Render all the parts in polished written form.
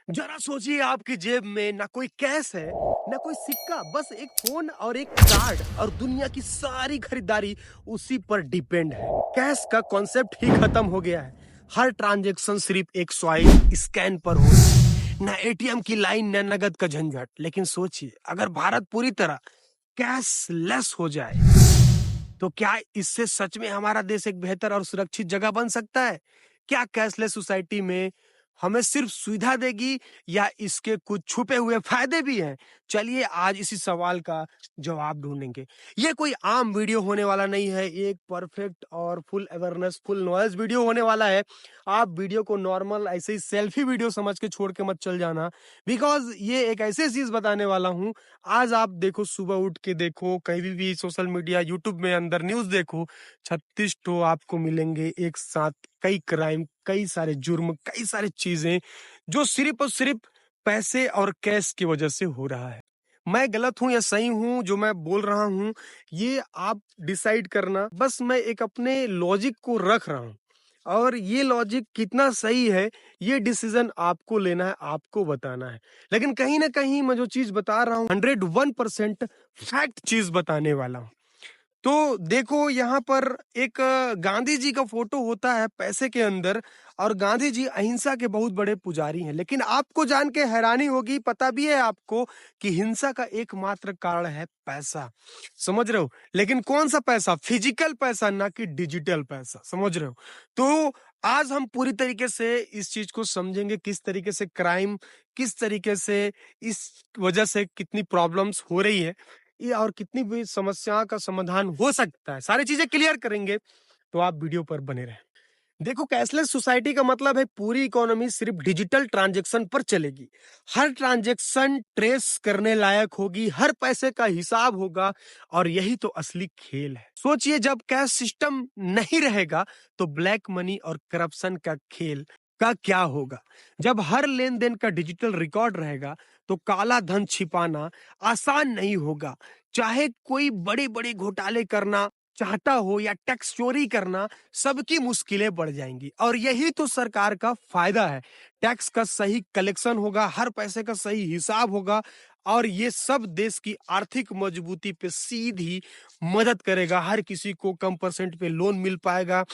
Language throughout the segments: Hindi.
जरा सोचिए आपकी जेब में ना कोई कैश है, ना कोई सिक्का, बस एक फोन और एक कार्ड और दुनिया की सारी खरीदारी उसी पर डिपेंड है। कैश का कॉन्सेप्ट ही खत्म हो गया है। हर ट्रांजैक्शन सिर्फ एक स्वाइप स्कैन पर हो, ना एटीएम की लाइन, ना नगद का झंझट। लेकिन सोचिए, अगर भारत पूरी तरह कैशलेस हो जाए, तो क्या इससे सच में हमारा देश एक बेहतर और सुरक्षित जगह बन सकता है? क्या कैशलेस सोसाइटी में हमें सिर्फ सुविधा देगी या इसके कुछ छुपे हुए फायदे भी हैं? चलिए आज इसी सवाल का जवाब ढूंढेंगे। ये कोई आम वीडियो होने वाला नहीं है, एक परफेक्ट और full awareness, full knowledge video होने वाला है। आप वीडियो को नॉर्मल ऐसे ही सेल्फी वीडियो समझ के छोड़ के मत चल जाना, बिकॉज ये एक ऐसी चीज बताने वाला हूँ। आज आप देखो, सुबह उठ के देखो, कहीं भी सोशल मीडिया, यूट्यूब में अंदर न्यूज देखो, 36 तो आपको मिलेंगे एक साथ। कई क्राइम, कई सारे जुर्म, कई सारी चीजें जो सिर्फ और सिर्फ पैसे और कैश की वजह से हो रहा है। मैं गलत हूं या सही हूं जो मैं बोल रहा हूं, ये आप डिसाइड करना। बस मैं एक अपने लॉजिक को रख रहा हूं, और ये लॉजिक कितना सही है ये डिसीजन आपको लेना है, आपको बताना है। लेकिन कहीं ना कहीं मैं जो चीज बता रहा हूँ 101% फैक्ट चीज बताने वाला हूँ। तो देखो, यहाँ पर एक गांधी जी का फोटो होता है पैसे के अंदर, और गांधी जी अहिंसा के बहुत बड़े पुजारी हैं। लेकिन आपको जान के हैरानी होगी, पता भी है आपको कि हिंसा का एकमात्र कारण है पैसा। समझ रहे हो? लेकिन कौन सा पैसा? फिजिकल पैसा, ना कि डिजिटल पैसा। समझ रहे हो? तो आज हम पूरी तरीके से इस चीज को समझेंगे, किस तरीके से क्राइम, किस तरीके से इस वजह से कितनी प्रॉब्लम्स हो रही है, ये और कितनी भी समस्या का समाधान हो सकता है, सारी चीजें क्लियर करेंगे। तो आप वीडियो पर बने रहें। देखो, कैशलेस सोसाइटी का मतलब है पूरी इकोनॉमी सिर्फ डिजिटल ट्रांजैक्शन पर चलेगी। हर ट्रांजैक्शन ट्रेस करने लायक होगी, हर पैसे का हिसाब होगा, और यही तो असली खेल है। सोचिए, जब कैश सिस्टम नहीं रहेगा तो ब्लैक मनी और करप्शन का खेल का क्या होगा? जब हर लेन देन का डिजिटल रिकॉर्ड रहेगा तो काला धन छिपाना आसान नहीं होगा। चाहे कोई बड़े बड़े घोटाले करना चाहता हो या टैक्स चोरी करना, सबकी मुश्किलें बढ़ जाएंगी। और यही तो सरकार का फायदा है। टैक्स का सही कलेक्शन होगा, हर पैसे का सही हिसाब होगा, और ये सब देश की आर्थिक मजबूती पे सीधी मदद करेगा। हर किसी को कम परसेंट पे लोन मिल पाएगा,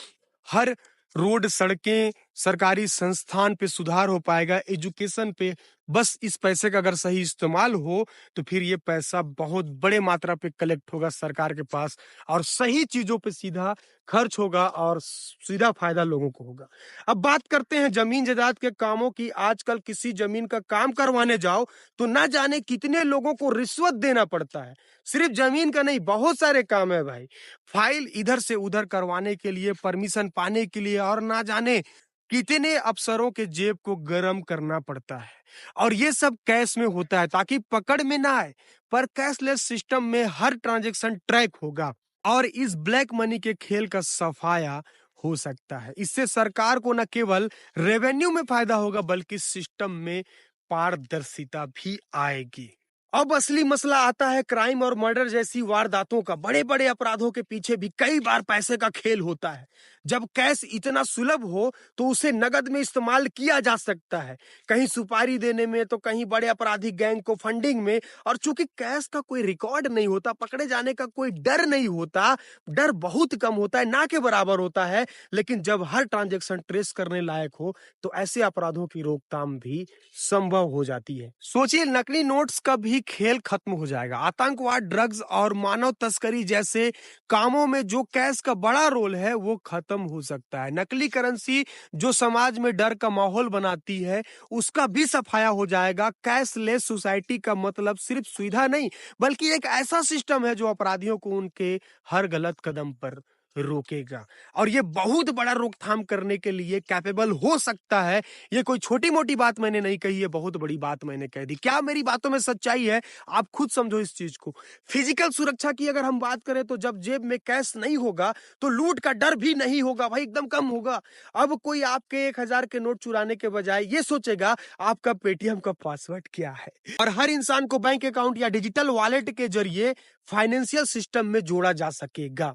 हर रोड, सड़कें, सरकारी संस्थान पे सुधार हो पाएगा, एजुकेशन पे। बस इस पैसे का अगर सही इस्तेमाल हो तो फिर ये पैसा बहुत बड़े मात्रा पे कलेक्ट होगा सरकार के पास, और सही चीजों पे सीधा खर्च होगा और सीधा फायदा लोगों को होगा। अब बात करते हैं जमीन जायदाद के कामों की। आजकल किसी जमीन का काम करवाने जाओ तो ना जाने कितने लोगों को रिश्वत देना पड़ता है। सिर्फ जमीन का नहीं, बहुत सारे काम है भाई। फाइल इधर से उधर करवाने के लिए, परमिशन पाने के लिए, और ना जाने कितने अफसरों के जेब को गर्म करना पड़ता है। और ये सब कैश में होता है ताकि पकड़ में ना आए। पर कैशलेस सिस्टम में हर ट्रांजैक्शन ट्रैक होगा, और इस ब्लैक मनी के खेल का सफाया हो सकता है। इससे सरकार को न केवल रेवेन्यू में फायदा होगा, बल्कि सिस्टम में पारदर्शिता भी आएगी। अब असली मसला आता है क्राइम और मर्डर जैसी वारदातों का। बड़े बड़े अपराधों के पीछे भी कई बार पैसे का खेल होता है। जब कैश इतना सुलभ हो तो उसे नगद में इस्तेमाल किया जा सकता है, कहीं सुपारी देने में, तो कहीं बड़े अपराधी गैंग को फंडिंग में। और चूंकि कैश का कोई रिकॉर्ड नहीं होता, पकड़े जाने का कोई डर नहीं होता, डर बहुत कम होता है, ना के बराबर होता है। लेकिन जब हर ट्रांजैक्शन ट्रेस करने लायक हो तो ऐसे अपराधों की रोकथाम भी संभव हो जाती है। सोचिए, नकली नोट्स का भी खेल खत्म हो जाएगा। आतंकवाद, ड्रग्स और मानव तस्करी जैसे कामों में जो कैश का बड़ा रोल है वो खत्म हो सकता है। नकली करेंसी जो समाज में डर का माहौल बनाती है, उसका भी सफाया हो जाएगा। कैशलेस सोसाइटी का मतलब सिर्फ सुविधा नहीं, बल्कि एक ऐसा सिस्टम है जो अपराधियों को उनके हर गलत कदम पर रोकेगा, और ये बहुत बड़ा रोकथाम करने के लिए कैपेबल हो सकता है। ये कोई छोटी मोटी बात मैंने नहीं कही है, बहुत बड़ी बात मैंने कह दी। क्या मेरी बातों में सच्चाई है? आप खुद समझो इस चीज को। फिजिकल सुरक्षा की अगर हम बात करें तो जब जेब में कैश नहीं होगा तो लूट का डर भी नहीं होगा भाई, एकदम कम होगा। अब कोई आपके 1,000 के नोट चुराने के बजाय ये सोचेगा आपका पेटीएम का पासवर्ड क्या है। और हर इंसान को बैंक अकाउंट या डिजिटल वॉलेट के जरिए फाइनेंशियल सिस्टम में जोड़ा जा सकेगा।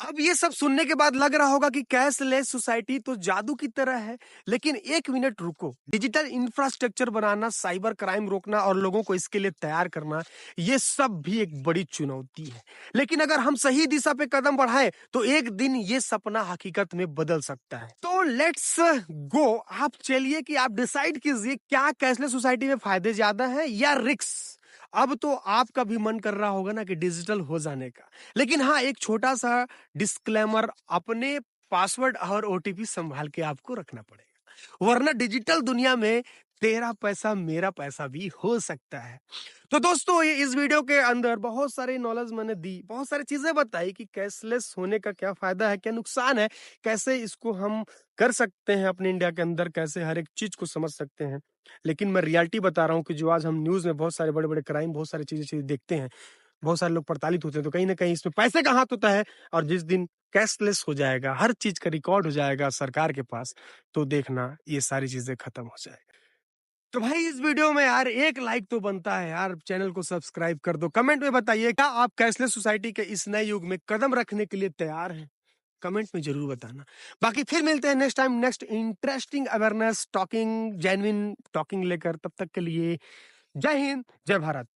अब ये सब सुनने के बाद लग रहा होगा कि कैशलेस सोसाइटी तो जादू की तरह है, लेकिन एक मिनट रुको। डिजिटल इंफ्रास्ट्रक्चर बनाना, साइबर क्राइम रोकना और लोगों को इसके लिए तैयार करना, ये सब भी एक बड़ी चुनौती है। लेकिन अगर हम सही दिशा पे कदम बढ़ाएं तो एक दिन ये सपना हकीकत में बदल सकता है। तो लेट्स गो। आप चलिए कि आप डिसाइड कीजिए, क्या कैशलेस सोसाइटी में फायदे ज्यादा हैं या रिस्क। अब तो आपका भी मन कर रहा होगा ना कि डिजिटल हो जाने का। लेकिन हाँ, एक छोटा सा डिस्क्लेमर, अपने पासवर्ड और ओटीपी संभाल के आपको रखना पड़ेगा, वरना डिजिटल दुनिया में तेरा पैसा मेरा पैसा भी हो सकता है। तो दोस्तों, ये इस वीडियो के अंदर बहुत सारे नॉलेज मैंने दी, बहुत सारी चीजें बताई कि कैशलेस होने का क्या फायदा है, क्या नुकसान है, कैसे इसको हम कर सकते हैं अपने इंडिया के अंदर, कैसे हर एक चीज को समझ सकते हैं। लेकिन मैं रियलिटी बता रहा हूँ कि जो आज हम न्यूज में बहुत सारे बड़े बड़े क्राइम, बहुत सारी चीजें देखते हैं, बहुत सारे लोग प्रताड़ित होते हैं, तो कहीं ना कहीं इसमें पैसे का हाथ होता है। और जिस दिन कैशलेस हो जाएगा, हर चीज का रिकॉर्ड हो जाएगा सरकार के पास, तो देखना ये सारी चीजें खत्म हो जाएगी। तो भाई, इस वीडियो में यार एक लाइक तो बनता है यार, चैनल को सब्सक्राइब कर दो। कमेंट में बताइए, क्या आप कैशलेस सोसाइटी के इस नए युग में कदम रखने के लिए तैयार हैं? कमेंट में जरूर बताना। बाकी फिर मिलते हैं next time, next interesting awareness talking, genuine talking लेकर। तब तक के लिए जय हिंद, जय भारत।